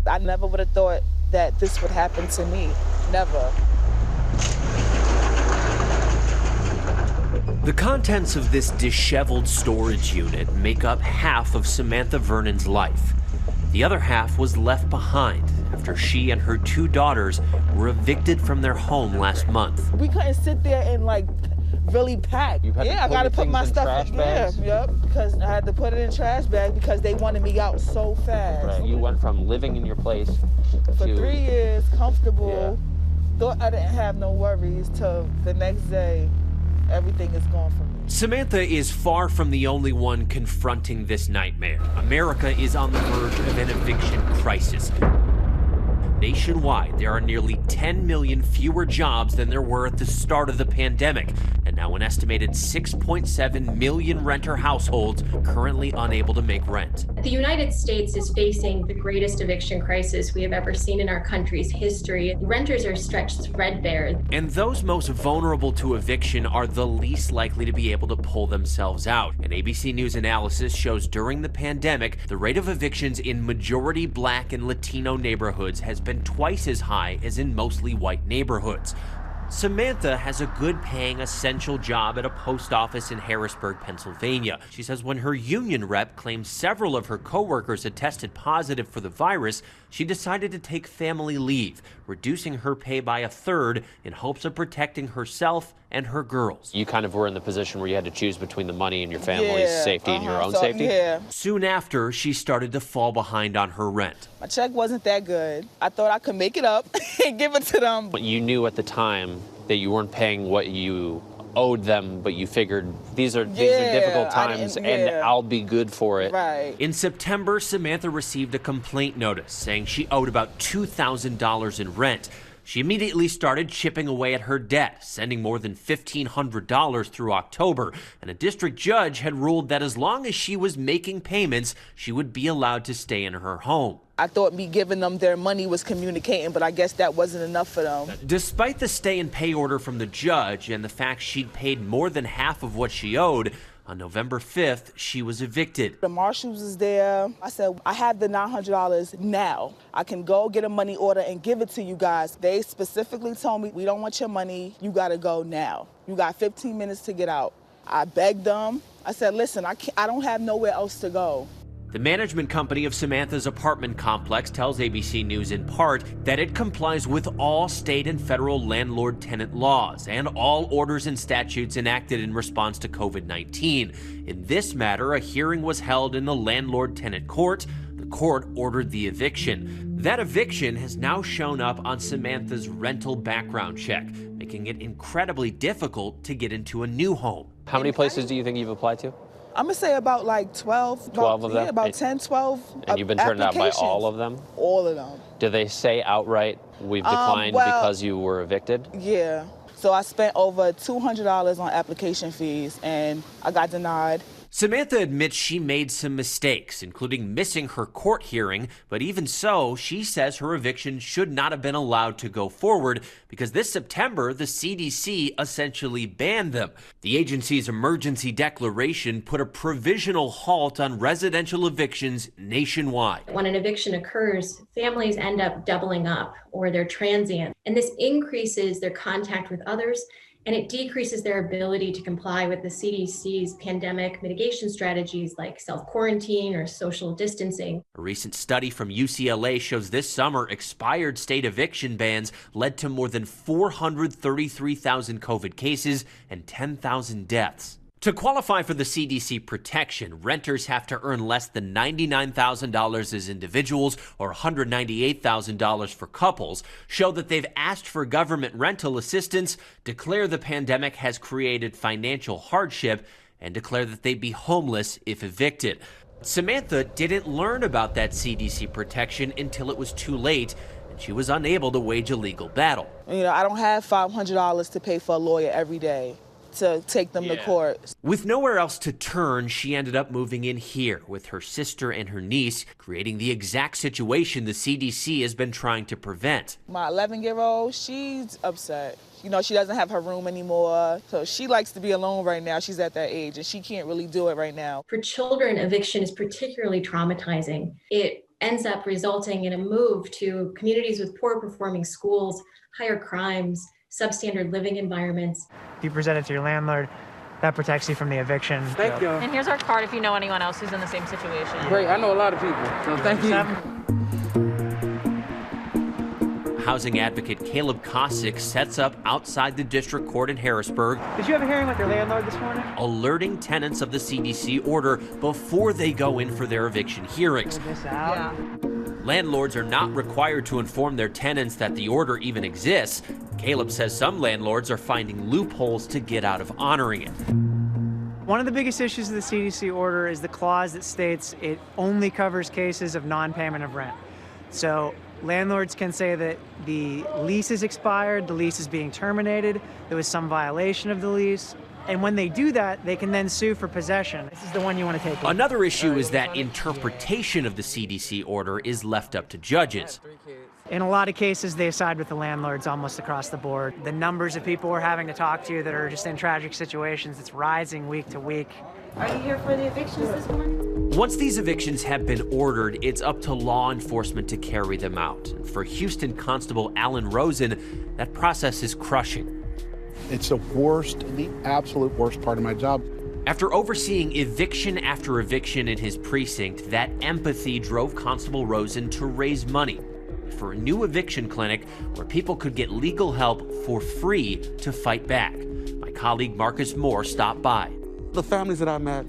I never would have thought that this would happen to me. Never. The contents of this disheveled storage unit make up half of Samantha Vernon's life. The other half was left behind after she and her 2 daughters were evicted from their home last month. We couldn't sit there and really pack. I got to put my stuff trash bags? Yep, because I had to put it in trash bags because they wanted me out so fast. Right. You went from living in your place for to 3 years, comfortable, thought I didn't have no worries, till the next day, everything is gone from me. Samantha is far from the only one confronting this nightmare. America is on the verge of an eviction crisis. Nationwide, there are nearly 10 million fewer jobs than there were at the start of the pandemic, and now an estimated 6.7 million renter households currently unable to make rent. The United States is facing the greatest eviction crisis we have ever seen in our country's history. Renters are stretched threadbare. And those most vulnerable to eviction are the least likely to be able to pull themselves out. An ABC News analysis shows during the pandemic, the rate of evictions in majority Black and Latino neighborhoods has been twice as high as in mostly white neighborhoods. Samantha has a good-paying essential job at a post office in Harrisburg, Pennsylvania. She says when her union rep claimed several of her coworkers had tested positive for the virus, she decided to take family leave, reducing her pay by 1/3 in hopes of protecting herself and her girls. You kind of were in the position where you had to choose between the money and your family's safety and your own safety? Yeah. Soon after, she started to fall behind on her rent. My check wasn't that good. I thought I could make it up and give it to them. But you knew at the time that you weren't paying what you owed them, but you figured these are difficult times and I'll be good for it. Right. In September, Samantha received a complaint notice saying she owed about $2,000 in rent. She immediately started chipping away at her debt, sending more than $1,500 through October, and a district judge had ruled that as long as she was making payments, she would be allowed to stay in her home. I thought me giving them their money was communicating, but I guess that wasn't enough for them. Despite the stay and pay order from the judge and the fact she'd paid more than half of what she owed, on November 5th, she was evicted. The marshals was there. I said, I have the $900 now. I can go get a money order and give it to you guys. They specifically told me, we don't want your money. You gotta go now. You got 15 minutes to get out. I begged them. I said, listen, I don't have nowhere else to go. The management company of Samantha's apartment complex tells ABC News in part that it complies with all state and federal landlord-tenant laws and all orders and statutes enacted in response to COVID-19. In this matter, a hearing was held in the landlord-tenant court. The court ordered the eviction. That eviction has now shown up on Samantha's rental background check, making it incredibly difficult to get into a new home. How many places do you think you've applied to? I'm gonna say about 12. 12 of them? Yeah, about 10, 12. And you've been turned out by all of them? All of them. Do they say outright, we've declined because you were evicted? Yeah. So I spent over $200 on application fees and I got denied. Samantha admits she made some mistakes, including missing her court hearing, but even so, she says her eviction should not have been allowed to go forward because this September, the CDC essentially banned them. The agency's emergency declaration put a provisional halt on residential evictions nationwide. When an eviction occurs, families end up doubling up or they're transient, and this increases their contact with others and it decreases their ability to comply with the CDC's pandemic mitigation strategies like self-quarantine or social distancing. A recent study from UCLA shows this summer expired state eviction bans led to more than 433,000 COVID cases and 10,000 deaths. To qualify for the CDC protection, renters have to earn less than $99,000 as individuals or $198,000 for couples, show that they've asked for government rental assistance, declare the pandemic has created financial hardship, and declare that they'd be homeless if evicted. Samantha didn't learn about that CDC protection until it was too late, and she was unable to wage a legal battle. You know, I don't have $500 to pay for a lawyer every day to take them to court. With nowhere else to turn, she ended up moving in here with her sister and her niece, creating the exact situation the CDC has been trying to prevent. My 11-year-old, she's upset. You know, she doesn't have her room anymore, so she likes to be alone right now. She's at that age, and she can't really do it right now. For children, eviction is particularly traumatizing. It ends up resulting in a move to communities with poor performing schools, higher crimes, substandard living environments. If you present it to your landlord, that protects you from the eviction. Thank you. And here's our card if you know anyone else who's in the same situation. Great, I know a lot of people, so thank you. Housing advocate Caleb Kosick sets up outside the district court in Harrisburg. Did you have a hearing with your landlord this morning? Alerting tenants of the CDC order before they go in for their eviction hearings. Yeah. Landlords are not required to inform their tenants that the order even exists. Caleb says some landlords are finding loopholes to get out of honoring it. One of the biggest issues of the CDC order is the clause that states it only covers cases of non-payment of rent. So landlords can say that the lease is expired, the lease is being terminated, there was some violation of the lease, and when they do that, they can then sue for possession. This is the one you want to take. Another issue is that interpretation of the CDC order is left up to judges. In a lot of cases, they side with the landlords almost across the board. The numbers of people we're having to talk to that are just in tragic situations, it's rising week to week. Are you here for the evictions this morning? Once these evictions have been ordered, it's up to law enforcement to carry them out. And for Houston Constable Alan Rosen, that process is crushing. It's the absolute worst part of my job. After overseeing eviction after eviction in his precinct, that empathy drove Constable Rosen to raise money for a new eviction clinic where people could get legal help for free to fight back. My colleague Marcus Moore stopped by. The families that I met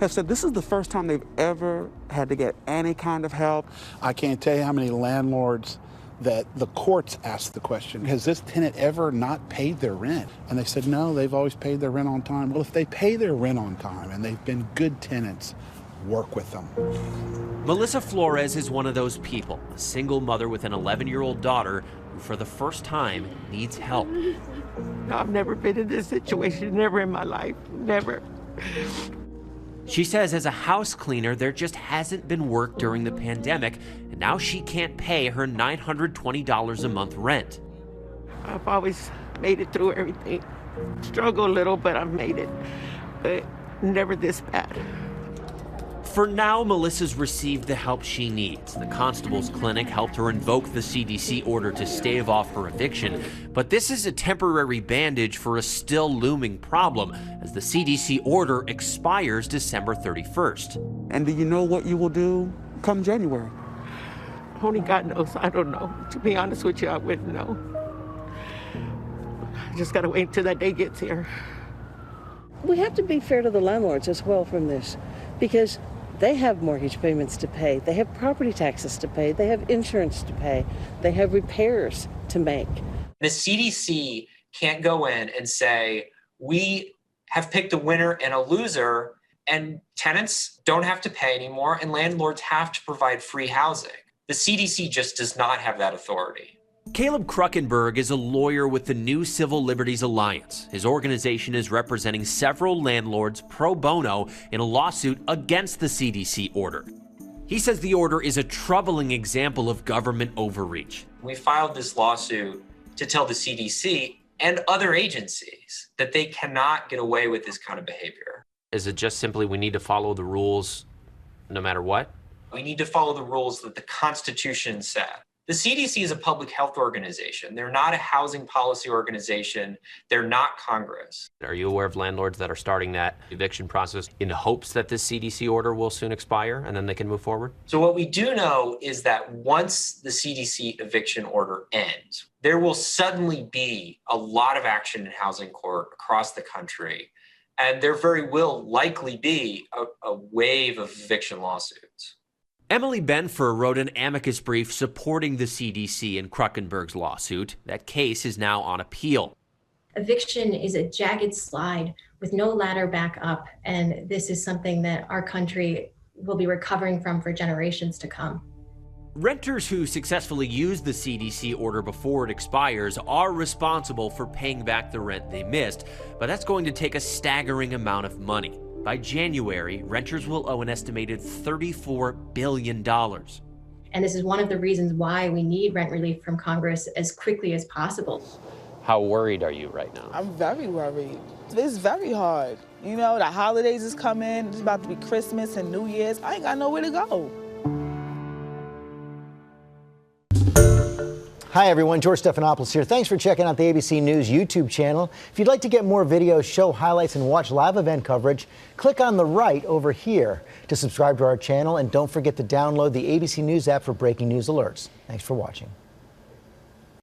have said this is the first time they've ever had to get any kind of help. I can't tell you how many landlords that the courts asked the question, has this tenant ever not paid their rent? And they said, no, they've always paid their rent on time. Well, if they pay their rent on time and they've been good tenants, work with them. Melissa Flores is one of those people, a single mother with an 11-year-old daughter who for the first time needs help. I've never been in this situation, never in my life, never. She says as a house cleaner, there just hasn't been work during the pandemic, and now she can't pay her $920 a month rent. I've always made it through everything. Struggle a little, but I've made it. But never this bad. For now, Melissa's received the help she needs. The constable's clinic helped her invoke the CDC order to stave off her eviction. But this is a temporary bandage for a still looming problem, as the CDC order expires December 31st. And do you know what you will do come January? Only God knows. I don't know. To be honest with you, I wouldn't know. I just gotta wait until that day gets here. We have to be fair to the landlords as well from this, because they have mortgage payments to pay, they have property taxes to pay, they have insurance to pay, they have repairs to make. The CDC can't go in and say, we have picked a winner and a loser, and tenants don't have to pay anymore, and landlords have to provide free housing. The CDC just does not have that authority. Caleb Kruckenberg is a lawyer with the New Civil Liberties Alliance. His organization is representing several landlords pro bono in a lawsuit against the CDC order. He says the order is a troubling example of government overreach. We filed this lawsuit to tell the CDC and other agencies that they cannot get away with this kind of behavior. Is it just simply we need to follow the rules no matter what? We need to follow the rules that the Constitution set. The CDC is a public health organization. They're not a housing policy organization. They're not Congress. Are you aware of landlords that are starting that eviction process in hopes that this CDC order will soon expire and then they can move forward? So what we do know is that once the CDC eviction order ends, there will suddenly be a lot of action in housing court across the country. And there very will likely be a wave of eviction lawsuits. Emily Benfer wrote an amicus brief supporting the CDC in Kruckenberg's lawsuit. That case is now on appeal. Eviction is a jagged slide with no ladder back up, and this is something that our country will be recovering from for generations to come. Renters who successfully use the CDC order before it expires are responsible for paying back the rent they missed, but that's going to take a staggering amount of money. By January, renters will owe an estimated $34 billion. And this is one of the reasons why we need rent relief from Congress as quickly as possible. How worried are you right now? I'm very worried. It's very hard. You know, the holidays is coming. It's about to be Christmas and New Year's. I ain't got nowhere to go. Hi, everyone. George Stephanopoulos here. Thanks for checking out the ABC News YouTube channel. If you'd like to get more videos, show highlights, and watch live event coverage, click on the right over here to subscribe to our channel. And don't forget to download the ABC News app for breaking news alerts. Thanks for watching.